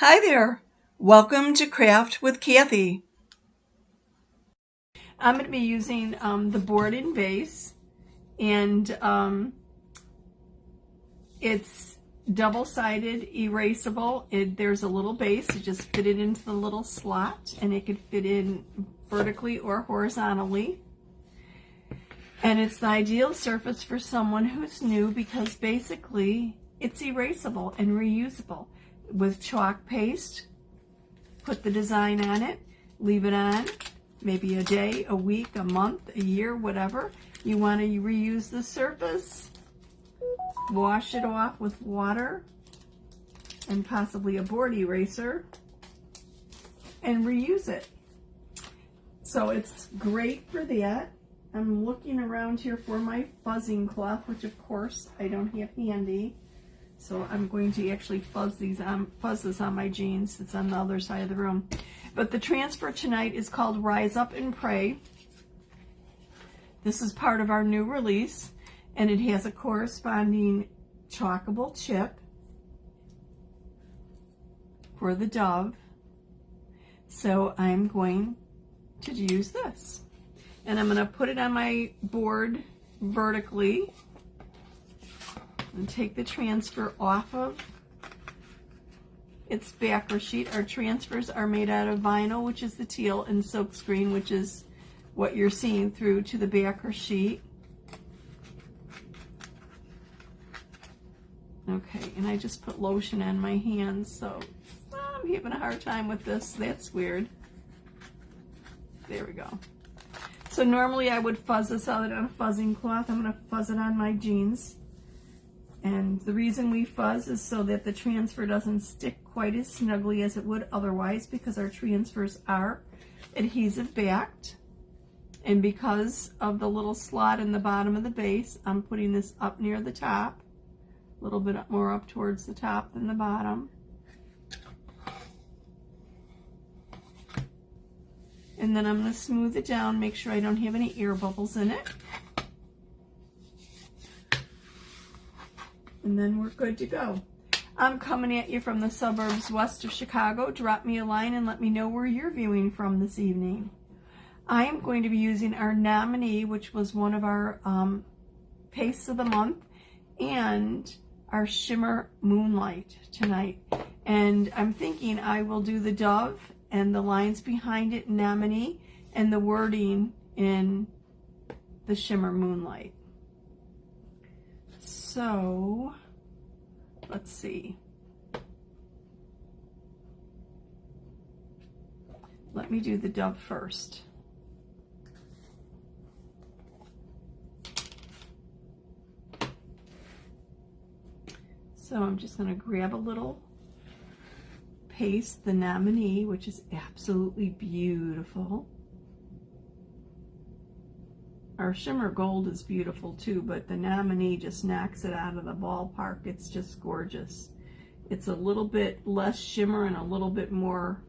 Hi there. Welcome to Craft with Kathie. I'm going to be using the board and base, and it's double-sided erasable. There's a little base. You just fit it into the little slot, and it could fit in vertically or horizontally. And it's the ideal surface for someone who's new because basically it's erasable and reusable. With chalk paste, put the design on it, leave it on, maybe a day, a week, a month, a year, whatever. You want to reuse the surface, wash it off with water and possibly a board eraser and reuse it. So it's great for that. I'm looking around here for my fuzzing cloth, which of course I don't have handy. So I'm going to actually fuzz this on my jeans. It's on the other side of the room. But the transfer tonight is called Rise Up and Pray. This is part of our new release, and it has a corresponding chalkable chip for the dove. So I'm going to use this. And I'm going to put it on my board vertically and take the transfer off of its backer sheet. Our transfers are made out of vinyl, which is the teal, and silkscreen, which is what you're seeing through to the backer sheet. Okay, and I just put lotion on my hands, so I'm having a hard time with this. That's weird. There we go. So normally I would fuzz this out on a fuzzing cloth. I'm going to fuzz it on my jeans. And the reason we fuzz is so that the transfer doesn't stick quite as snugly as it would otherwise, because our transfers are adhesive backed. And because of the little slot in the bottom of the base, I'm putting this up near the top, a little bit more up towards the top than the bottom. And then I'm going to smooth it down, make sure I don't have any air bubbles in it. And then we're good to go. I'm coming at you from the suburbs west of Chicago. Drop me a line and let me know where you're viewing from this evening. I am going to be using our nominee, which was one of our pastes of the month, and our shimmer moonlight tonight. And I'm thinking I will do the dove and the lines behind it, nominee, and the wording in the shimmer moonlight. So let's see. Let me do the dove first. So I'm just going to grab a little paste, the nominee, which is absolutely beautiful. Our shimmer gold is beautiful too, but the nominee just knocks it out of the ballpark. It's just gorgeous. It's a little bit less shimmer and a little bit more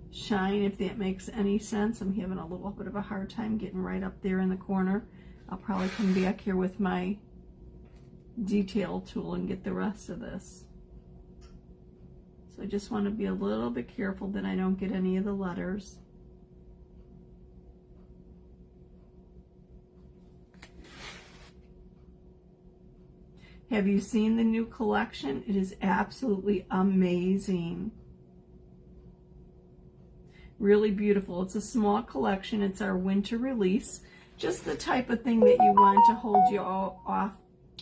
shine, if that makes any sense. I'm having a little bit of a hard time getting right up there in the corner. I'll probably come back here with my detail tool and get the rest of this. So I just want to be a little bit careful that I don't get any of the letters. Have you seen the new collection? It is absolutely amazing. Really beautiful. It's a small collection. It's our winter release. Just the type of thing that you want to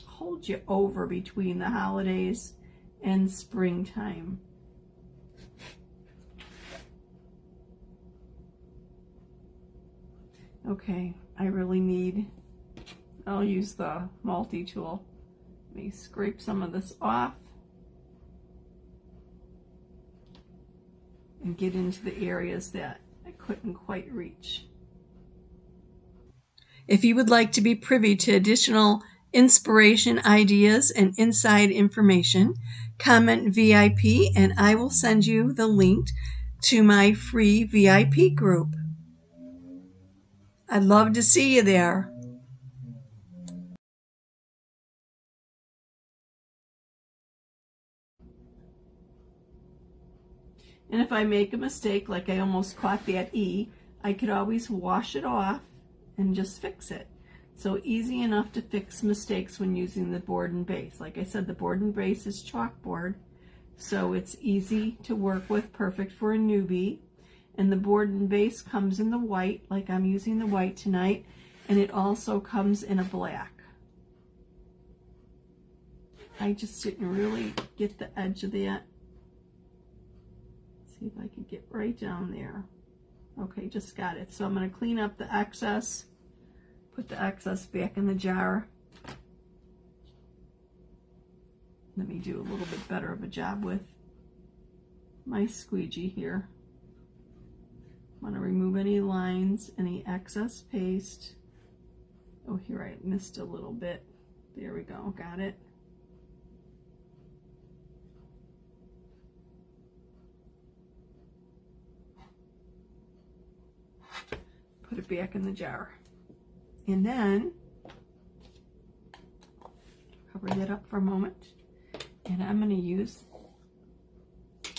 hold you over between the holidays and springtime. Okay, I really need, I'll use the multi-tool. Let me scrape some of this off and get into the areas that I couldn't quite reach. If you would like to be privy to additional inspiration, ideas, and inside information, comment VIP and I will send you the link to my free VIP group. I'd love to see you there. And if I make a mistake, like I almost caught that E, I could always wash it off and just fix it. So easy enough to fix mistakes when using the board and base. Like I said, the board and base is chalkboard, so it's easy to work with, perfect for a newbie. And the board and base comes in the white, like I'm using the white tonight, and it also comes in a black. I just didn't really get the edge of that. See if I can get right down there. Okay, just got it. So I'm going to clean up the excess, put the excess back in the jar. Let me do a little bit better of a job with my squeegee here. I want to remove any lines, any excess paste. Oh, here I missed a little bit. There we go, got it. Put it back in the jar. And then cover that up for a moment. And I'm going to use the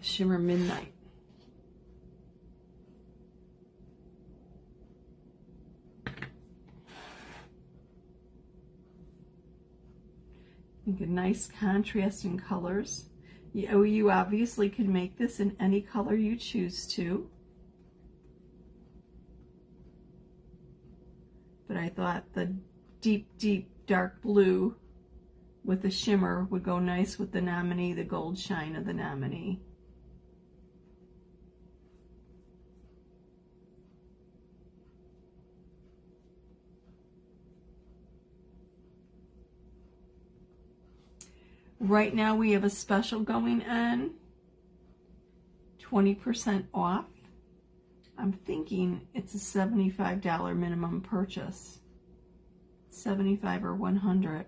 Shimmer Midnight. Get nice contrast in colors. You obviously can make this in any color you choose to. But I thought the deep, deep dark blue with the shimmer would go nice with the nominee, the gold shine of the nominee. Right now we have a special going on, 20% off. I'm thinking it's a $75 minimum purchase, 75 or 100,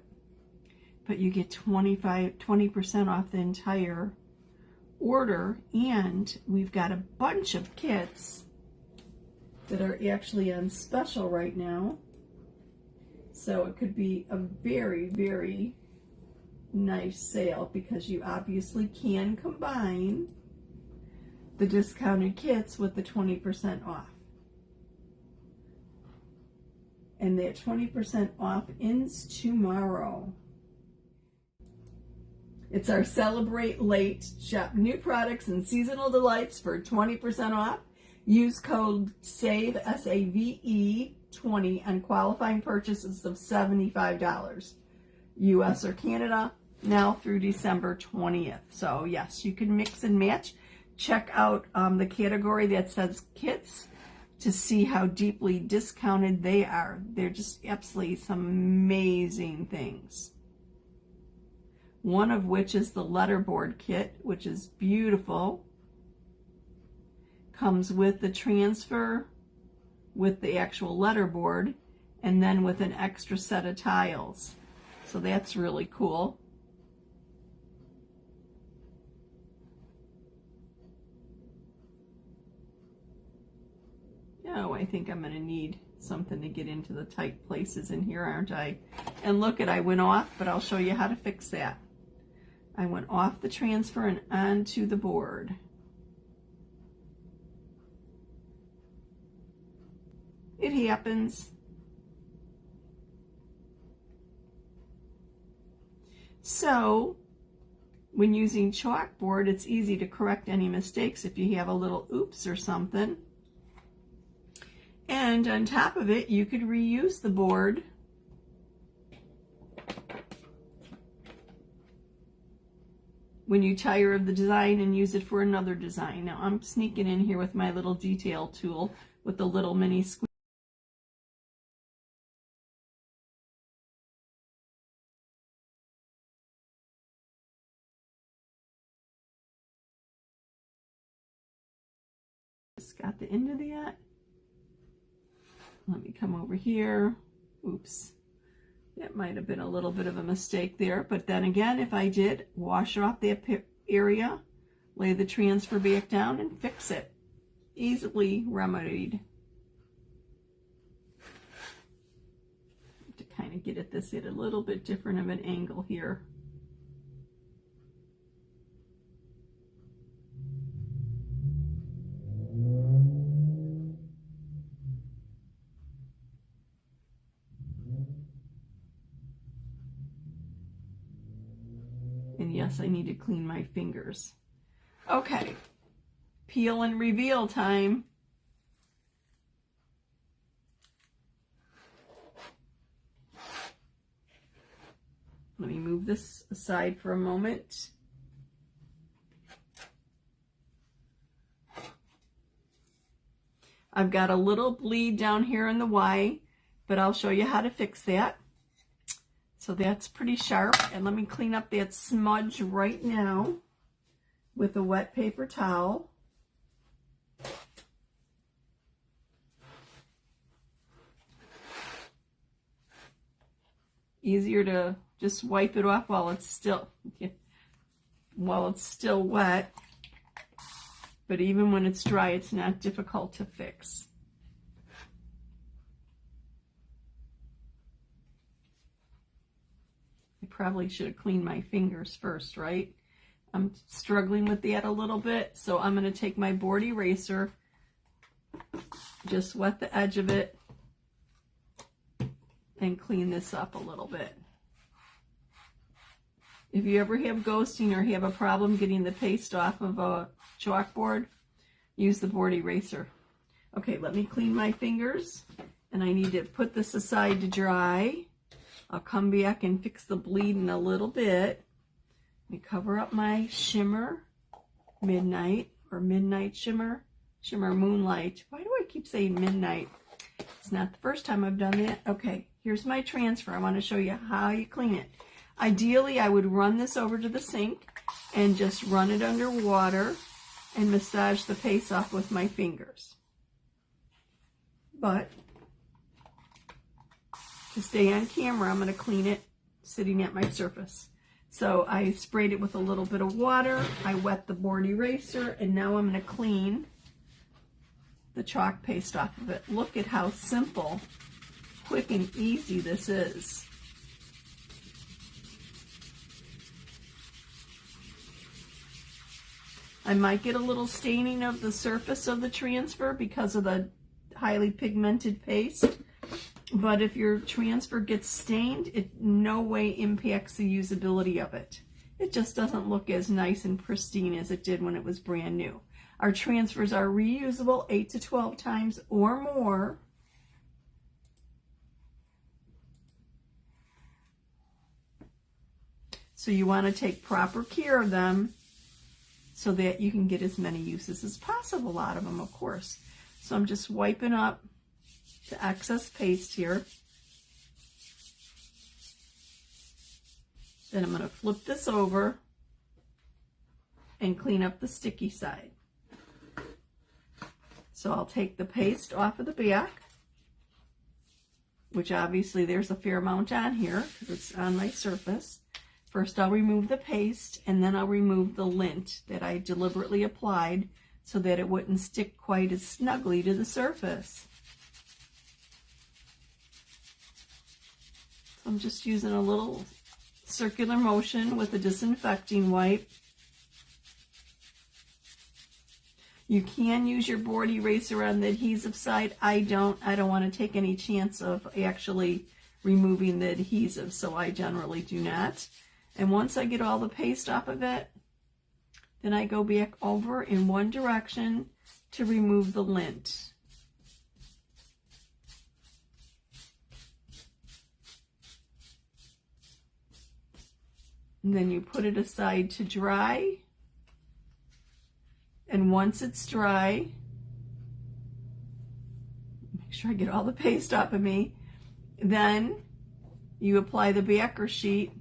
but you get 20% off the entire order, and we've got a bunch of kits that are actually on special right now, so it could be a very, very nice sale because you obviously can combine the discounted kits with the 20% off. And that 20% off ends tomorrow. It's our Celebrate Late. Shop new products and seasonal delights for 20% off. Use code SAVE, S-A-V-E, 20 on qualifying purchases of $75. US or Canada, now through December 20th. So yes, you can mix and match. Check out the category that says kits to see how deeply discounted they are. They're just absolutely some amazing things. One of which is the letterboard kit, which is beautiful. Comes with the transfer, with the actual letterboard, and then with an extra set of tiles. So that's really cool. Oh, I think I'm going to need something to get into the tight places in here, aren't I? And look, I went off, but I'll show you how to fix that. I went off the transfer and onto the board. It happens. So, when using chalkboard, it's easy to correct any mistakes if you have a little oops or something. And on top of it, you could reuse the board when you tire of the design and use it for another design. Now I'm sneaking in here with my little detail tool with the little mini squeeze. Just got the end of that. Let me come over here. Oops. That might have been a little bit of a mistake there, but then again, if I did, wash off that area, lay the transfer back down, and fix it. Easily remedied. To kind of get at this at a little bit different of an angle here. guess I need to clean my fingers. Okay, peel and reveal time. Let me move this aside for a moment. I've got a little bleed down here in the Y, but I'll show you how to fix that. So that's pretty sharp. And let me clean up that smudge right now with a wet paper towel. Easier to just wipe it off while it's still wet. But even when it's dry, it's not difficult to fix. I probably should have cleaned my fingers first, right? I'm struggling with that a little bit, so I'm going to take my board eraser, just wet the edge of it, and clean this up a little bit. If you ever have ghosting or have a problem getting the paste off of a chalkboard, use the board eraser. Okay, let me clean my fingers, and I need to put this aside to dry. I'll come back and fix the bleed in a little bit. Let me cover up my shimmer midnight, or midnight shimmer moonlight. Why do I keep saying midnight? It's not the first time I've done that. Okay, here's my transfer. I want to show you how you clean it. Ideally, I would run this over to the sink and just run it under water and massage the paste off with my fingers. But to stay on camera, I'm going to clean it sitting at my surface. So I sprayed it with a little bit of water, I wet the board eraser, and now I'm going to clean the chalk paste off of it. Look at how simple, quick, and easy this is. I might get a little staining of the surface of the transfer because of the highly pigmented paste, but if your transfer gets stained, it no way impacts the usability of it. It just doesn't look as nice and pristine as it did when it was brand new. Our transfers are reusable 8 to 12 times or more. So you want to take proper care of them so that you can get as many uses as possible out of them, of course. So I'm just wiping up the excess paste here. Then I'm going to flip this over and clean up the sticky side. So I'll take the paste off of the back, which obviously there's a fair amount on here because it's on my surface. First I'll remove the paste, and then I'll remove the lint that I deliberately applied so that it wouldn't stick quite as snugly to the surface. So I'm just using a little circular motion with a disinfecting wipe. You can use your board eraser on the adhesive side. I don't want to take any chance of actually removing the adhesive, so I generally do not. And once I get all the paste off of it, then I go back over in one direction to remove the lint. And then you put it aside to dry. And once it's dry, make sure I get all the paste off of me, then you apply the backer sheet,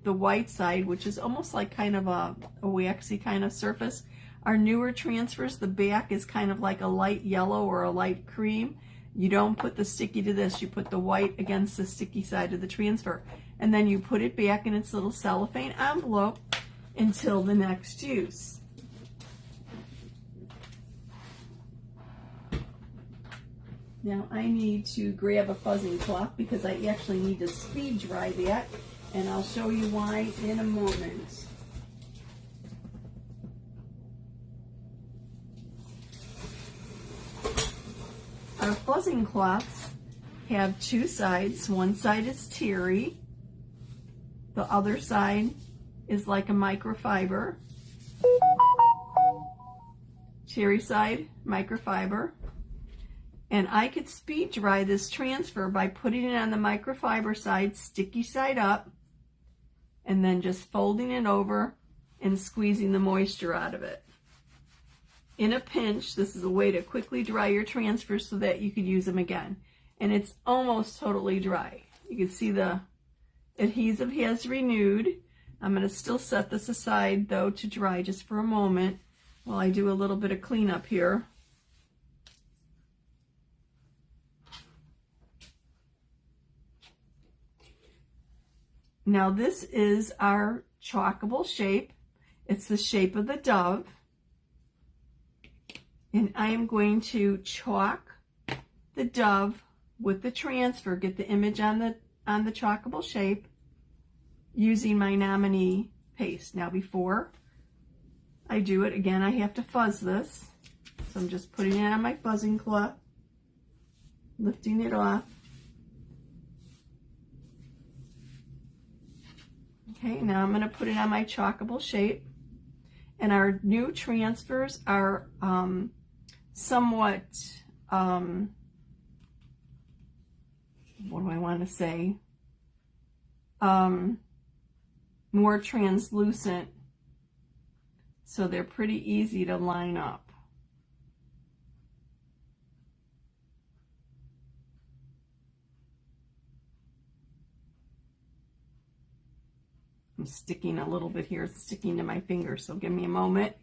the white side, which is almost like kind of a waxy kind of surface. Our newer transfers, the back is kind of like a light yellow or a light cream. You don't put the sticky to this, you put the white against the sticky side of the transfer. And then you put it back in its little cellophane envelope until the next use. Now I need to grab a fuzzing cloth because I actually need to speed dry that, and I'll show you why in a moment. Our fuzzing cloths have two sides. One side is terry, the other side is like a microfiber. Cherry side microfiber. And I could speed dry this transfer by putting it on the microfiber side, sticky side up, and then just folding it over and squeezing the moisture out of it. In a pinch, this is a way to quickly dry your transfers so that you could use them again. And it's almost totally dry. You can see the adhesive has renewed. I'm going to still set this aside though to dry just for a moment while I do a little bit of cleanup here. Now this is our chalkable shape. It's the shape of the dove. And I am going to chalk the dove with the transfer, get the image on the chalkable shape using my nominee paste. Now before I do it, again, I have to fuzz this. So I'm just putting it on my fuzzing cloth, lifting it off. Okay, now I'm going to put it on my chalkable shape. And our new transfers are somewhat, what do I want to say? More translucent. So they're pretty easy to line up. I'm sticking a little bit here, it's sticking to my finger, so give me a moment.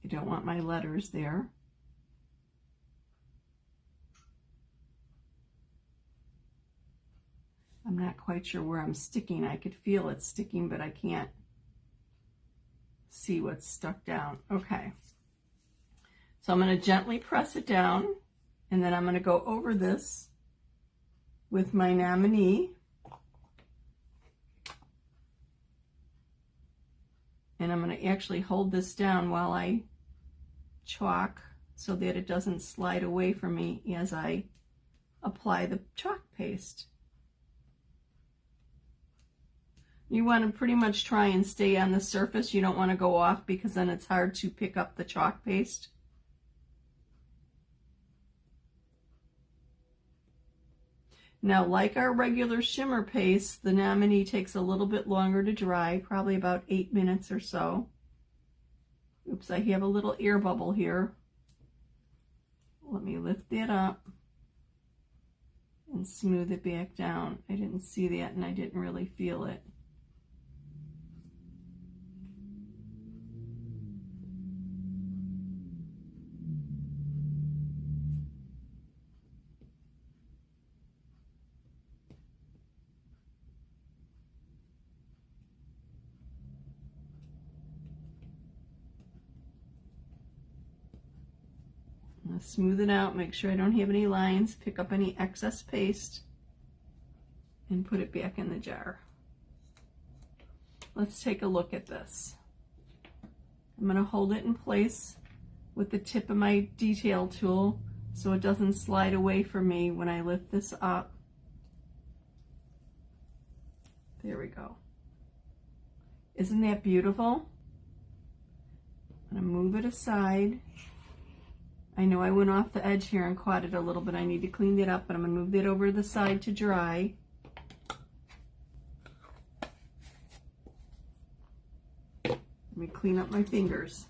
I don't want my letters there. I'm not quite sure where I'm sticking. I could feel it sticking, but I can't see what's stuck down. Okay. So I'm going to gently press it down, and then I'm going to go over this with my nominee. And I'm going to actually hold this down while I chalk so that it doesn't slide away from me as I apply the chalk paste. You want to pretty much try and stay on the surface. You don't want to go off because then it's hard to pick up the chalk paste. Now, like our regular shimmer paste, the nominee takes a little bit longer to dry, probably about 8 minutes or so. Oops, I have a little air bubble here. Let me lift that up and smooth it back down. I didn't see that and I didn't really feel it. Smooth it out, make sure I don't have any lines, pick up any excess paste, and put it back in the jar. Let's take a look at this. I'm going to hold it in place with the tip of my detail tool so it doesn't slide away from me when I lift this up. There we go. Isn't that beautiful? I'm going to move it aside. I know I went off the edge here and caught it a little bit. I need to clean that up, but I'm going to move that over to the side to dry. Let me clean up my fingers.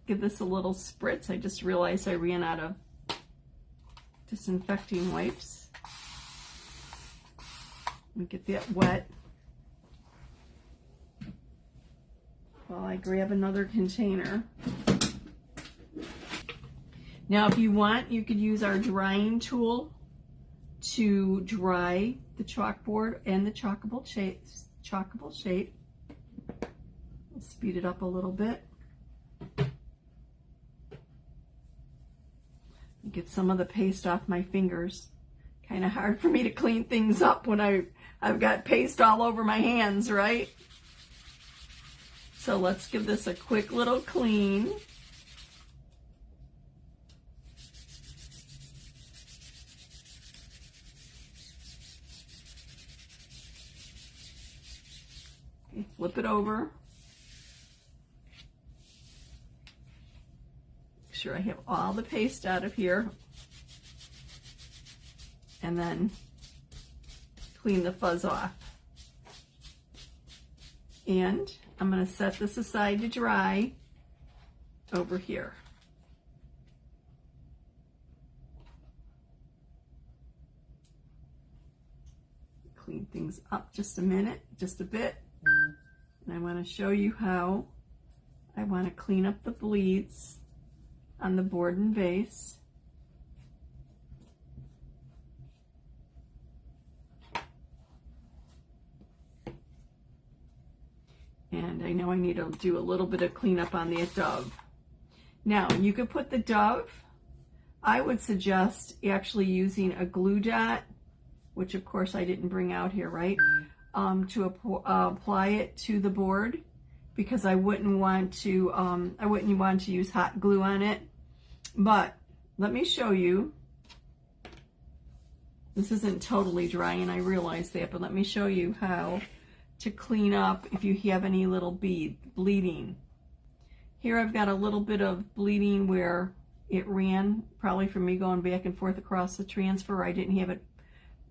Give this a little spritz. I just realized I ran out of disinfecting wipes. Let me get that wet. While I grab another container. Now, if you want, you could use our drying tool to dry the chalkboard and the chalkable shape. I'll speed it up a little bit. Get some of the paste off my fingers. Kind of hard for me to clean things up when I've got paste all over my hands, right? So let's give this a quick little clean. Okay, flip it over. Make sure I have all the paste out of here. And then clean the fuzz off. And I'm going to set this aside to dry over here. Clean things up just a minute, just a bit. And I want to show you how I want to clean up the bleeds on the board and base. And I know I need to do a little bit of cleanup on the dove. Now, you could put the dove, I would suggest actually using a glue dot, which of course I didn't bring out here, right? To apply it to the board, because I wouldn't want to use hot glue on it. But let me show you. This isn't totally dry, and I realize that, but let me show you how to clean up if you have any little bleeding. Here I've got a little bit of bleeding where it ran, probably from me going back and forth across the transfer. I didn't have it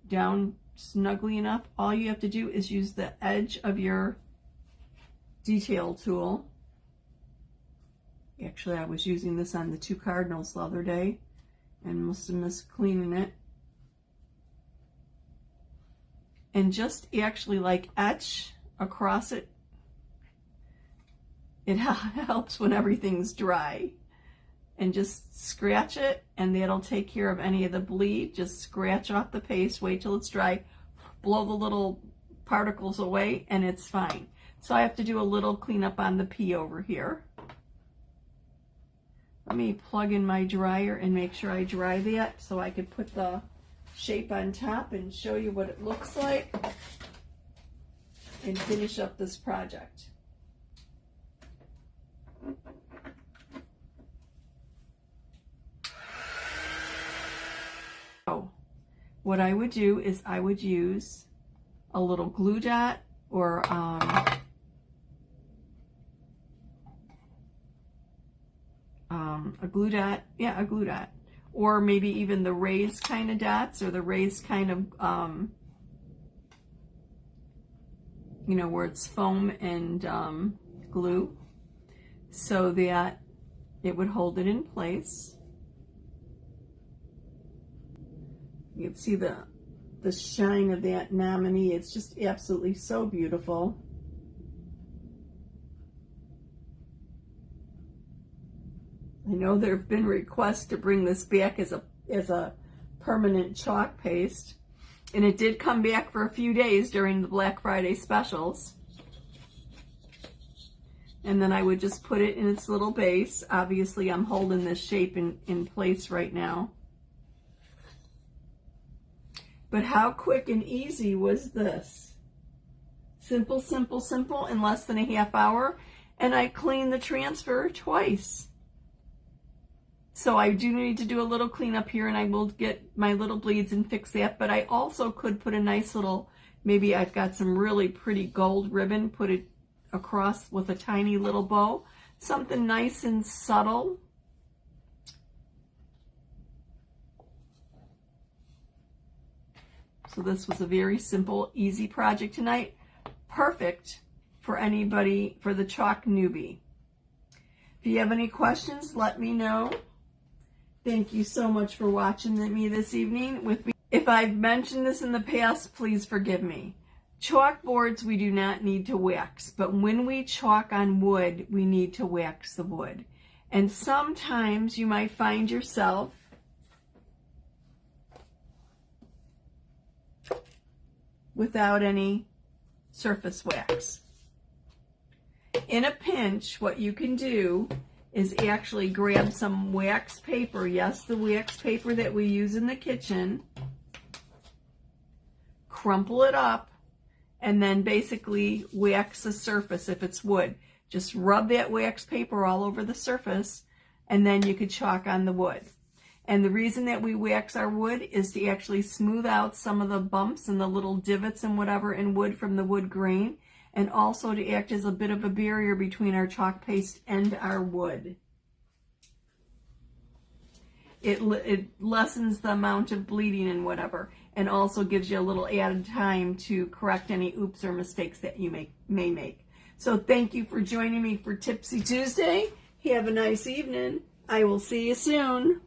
down snugly enough. All you have to do is use the edge of your detail tool. Actually, I was using this on the 2 cardinals the other day and must have missed cleaning it. And just actually like etch across it. It helps when everything's dry. And just scratch it, and that'll take care of any of the bleed. Just scratch off the paste, wait till it's dry, blow the little particles away, and it's fine. So I have to do a little cleanup on the P over here. Let me plug in my dryer and make sure I dry that so I could put the shape on top and show you what it looks like and finish up this project. So what I would do is I would use a little glue dot or a glue dot, a glue dot. Or maybe even the raised kind of dots, or the raised kind of, you know, where it's foam and glue, so that it would hold it in place. You can see the shine of that nominee. It's just absolutely so beautiful. I know there have been requests to bring this back as a permanent chalk paste, and it did come back for a few days during the Black Friday specials. And then I would just put it in its little base. Obviously, I'm holding this shape in place right now. But how quick and easy was this? Simple, simple, simple, in less than a half hour. And I cleaned the transfer twice. So I do need to do a little cleanup here, and I will get my little bleeds and fix that. But I also could put a nice little, maybe I've got some really pretty gold ribbon, put it across with a tiny little bow. Something nice and subtle. So this was a very simple, easy project tonight. Perfect for anybody, for the chalk newbie. If you have any questions, let me know. Thank you so much for watching me this evening with me. If I've mentioned this in the past, please forgive me. Chalkboards we do not need to wax, but when we chalk on wood, we need to wax the wood. And sometimes you might find yourself without any surface wax. In a pinch, what you can do is actually grab some wax paper. Yes, the wax paper that we use in the kitchen. Crumple it up and then basically wax the surface if it's wood. Just rub that wax paper all over the surface, and then you could chalk on the wood. And the reason that we wax our wood is to actually smooth out some of the bumps and the little divots and whatever in wood from the wood grain, and also to act as a bit of a barrier between our chalk paste and our wood. It lessens the amount of bleeding and whatever, and also gives you a little added time to correct any oops or mistakes that you may make. So thank you for joining me for Tipsy Tuesday. Have a nice evening. I will see you soon.